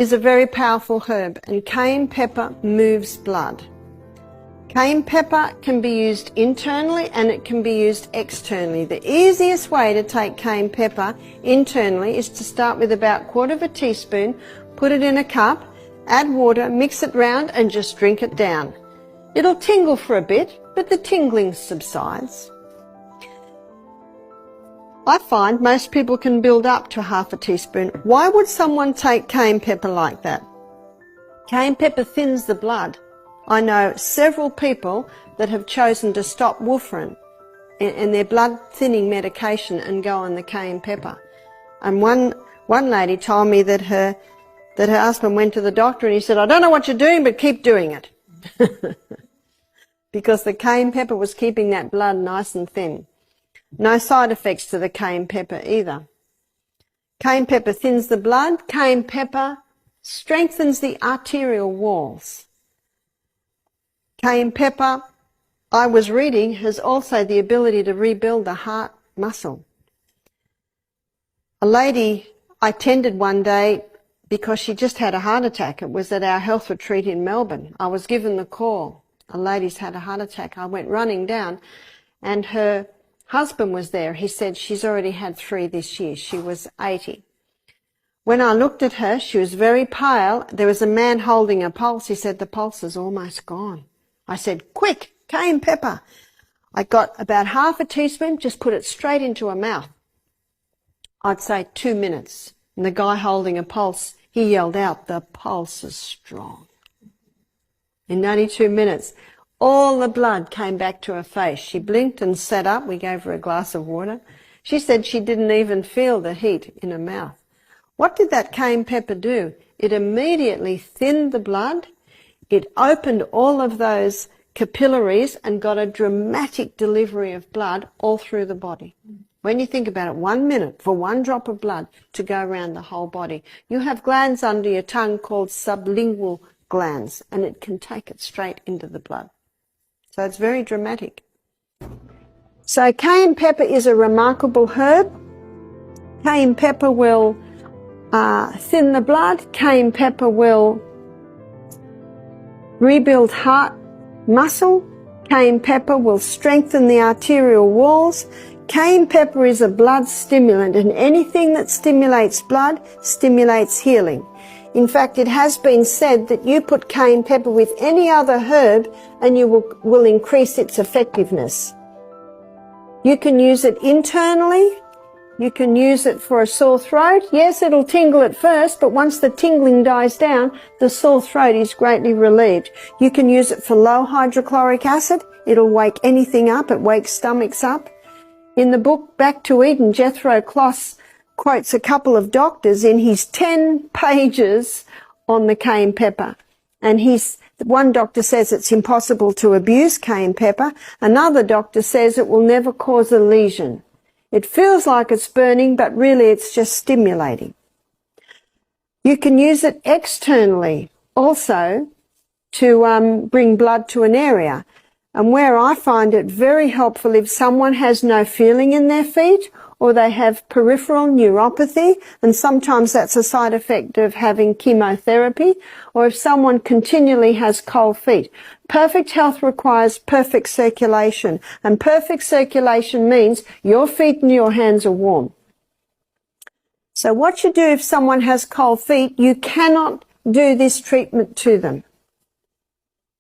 is a very powerful herb, and cayenne pepper moves blood. Cayenne pepper can be used internally and it can be used externally. The easiest way to take cayenne pepper internally is to start with about 1/4 teaspoon, put it in a cup, add water, mix it round and just drink it down. It'll tingle for a bit, but the tingling subsides. I find most people can build up to 1/2 teaspoon. Why would someone take cayenne pepper like that? Cayenne pepper thins the blood. I know several people that have chosen to stop warfarin and their blood thinning medication and go on the cayenne pepper. And one lady told me that her husband went to the doctor and he said, "I don't know what you're doing, but keep doing it." Because the cayenne pepper was keeping that blood nice and thin. No side effects to the cayenne pepper either. Cayenne pepper thins the blood. Cayenne pepper strengthens the arterial walls. Cayenne pepper, I was reading, has also the ability to rebuild the heart muscle. A lady I tended one day because she just had a heart attack. It was at our health retreat in Melbourne. I was given the call. A lady's had a heart attack. I went running down and her husband was there. He said she's already had 3 this year. She was 80. When I looked at her, she was very pale. There was a man holding a pulse. He said, "The pulse is almost gone." I said, "Quick, cayenne pepper." I got about 1/2 teaspoon, just put it straight into her mouth. I'd say 2 minutes. And the guy holding a pulse, he yelled out, "The pulse is strong." In only 2 minutes, all the blood came back to her face. She blinked and sat up. We gave her a glass of water. She said she didn't even feel the heat in her mouth. What did that cayenne pepper do? It immediately thinned the blood. It opened all of those capillaries and got a dramatic delivery of blood all through the body. When you think about it, 1 minute for 1 drop of blood to go around the whole body. You have glands under your tongue called sublingual glands, and it can take it straight into the blood. So it's very dramatic. So cayenne pepper is a remarkable herb. Cayenne pepper will thin the blood. Cayenne pepper will rebuild heart muscle. Cayenne pepper will strengthen the arterial walls. Cayenne pepper is a blood stimulant, and anything that stimulates blood stimulates healing. In fact, it has been said that you put cayenne pepper with any other herb and you will increase its effectiveness. You can use it internally. You can use it for a sore throat. Yes, it'll tingle at first, but once the tingling dies down, the sore throat is greatly relieved. You can use it for low hydrochloric acid. It'll wake anything up. It wakes stomachs up. In the book Back to Eden, Jethro Kloss quotes a couple of doctors in his 10 pages on the cayenne pepper. And one doctor says it's impossible to abuse cayenne pepper. Another doctor says it will never cause a lesion. It feels like it's burning, but really it's just stimulating. You can use it externally also to bring blood to an area. And where I find it very helpful, if someone has no feeling in their feet or they have peripheral neuropathy, and sometimes that's a side effect of having chemotherapy, or if someone continually has cold feet. Perfect health requires perfect circulation, and perfect circulation means your feet and your hands are warm. So what you do if someone has cold feet, you cannot do this treatment to them.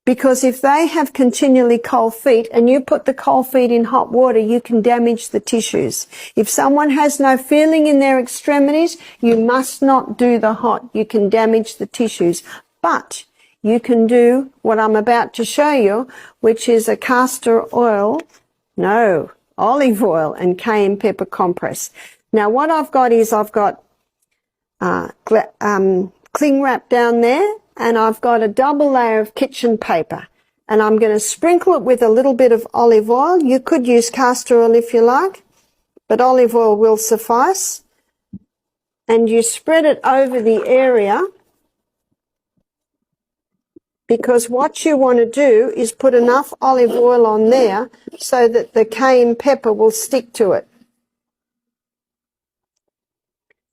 Because if they have continually cold feet and you put the cold feet in hot water, you can damage the tissues. If someone has no feeling in their extremities, you must not do the hot. You can damage the tissues. But you can do what I'm about to show you, which is a olive oil and cayenne pepper compress. Now what I've got is cling wrap down there, and I've got a double layer of kitchen paper, and I'm going to sprinkle it with a little bit of olive oil. You could use castor oil if you like, but olive oil will suffice. And you spread it over the area, because what you want to do is put enough olive oil on there so that the cayenne pepper will stick to it.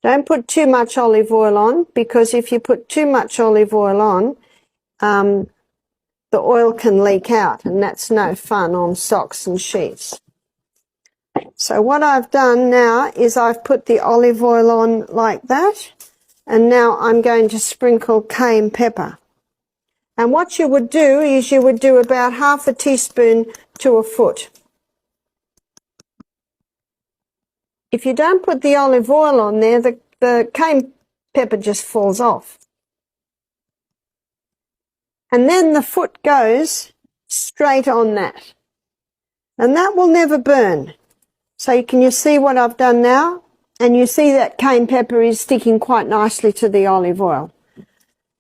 Don't put too much olive oil on, because if you put too much olive oil on, the oil can leak out, and that's no fun on socks and sheets. So what I've done now is I've put the olive oil on like that, and now I'm going to sprinkle cayenne pepper. And what you would do is you would do about half a teaspoon to a foot. If you don't put the olive oil on there, the cayenne pepper just falls off. And then the foot goes straight on that. And that will never burn. So can you see what I've done now? And you see that cayenne pepper is sticking quite nicely to the olive oil.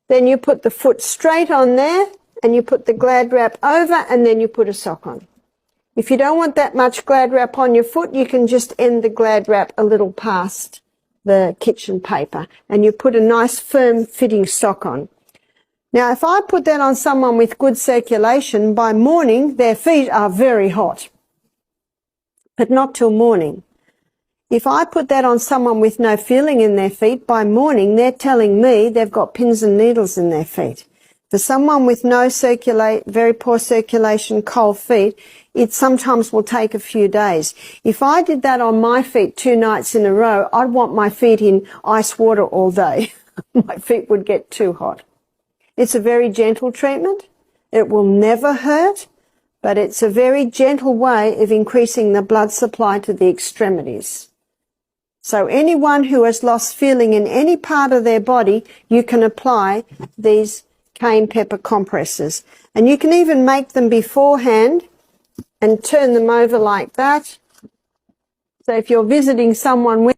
Then you put the foot straight on there, and you put the Glad wrap over, and then you put a sock on. If you don't want that much Glad wrap on your foot, you can just end the Glad wrap a little past the kitchen paper, and you put a nice firm fitting sock on. Now, if I put that on someone with good circulation, by morning their feet are very hot, but not till morning. If I put that on someone with no feeling in their feet, by morning they're telling me they've got pins and needles in their feet. For someone with very poor circulation, cold feet, it sometimes will take a few days. If I did that on my feet 2 nights in a row, I'd want my feet in ice water all day. My feet would get too hot. It's a very gentle treatment. It will never hurt, but it's a very gentle way of increasing the blood supply to the extremities. So anyone who has lost feeling in any part of their body, you can apply these cayenne pepper compresses. And you can even make them beforehand and turn them over like that. So if you're visiting someone with